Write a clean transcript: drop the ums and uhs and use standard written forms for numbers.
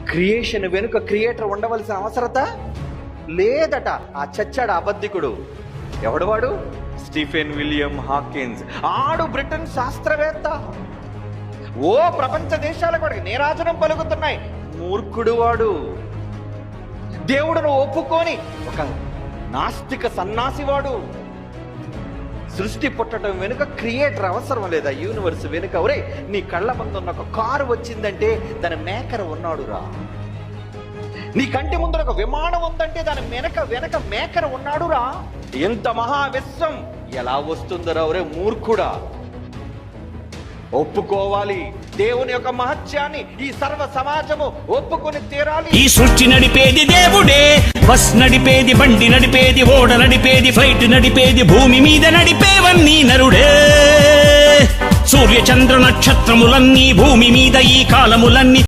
Creation వెనుక creator ఉండవలసిన అవసరత లేదట. ఆ చచ్చాడు అబద్ధికుడు. ఎవడు వాడు? Stephen William Hawkins. ఆడు బ్రిటన్ శాస్త్రవేత్త. ఓ ప్రపంచ దేశాలకు వాడికి నీరాజనం పలుకుతున్నాయి. మూర్ఖుడు వాడు. దేవుడును ఒప్పుకొని ఒక నాస్తిక సన్నాసివాడు. సృష్టి పుట్టడం వెనుక క్రియేటర్ అవసరం లేదా? యూనివర్స్ వెనుక ఒరే నీ కళ్ళ ముందున్న ఒక కారు వచ్చిందంటే దాని మేకర్ ఉన్నాడురా. నీ కంటి ముందర ఒక విమానం ఉందంటే దాని వెనక మేకర్ ఉన్నాడురా. ఎంత మహావిశ్వం ఎలా వస్తుందరా ఒరే మూర్ఖుడా. ఒప్పుకోవాలి దేవుని యొక్క మహత్యాన్ని. ఈ సర్వ సమాజము ఒప్పుకొని తీరాలి. ఈ సృష్టి నడిపేది దేవుడే. బస్ నడిపేది, బండి నడిపేది, ఓడ నడిపేది, ఫ్లైట్ నడిపేది, భూమి మీద నడిపేవన్నీ నరుడే. సూర్య చంద్ర నక్షత్రములన్నీ, భూమి మీద ఈ కాలములన్నీ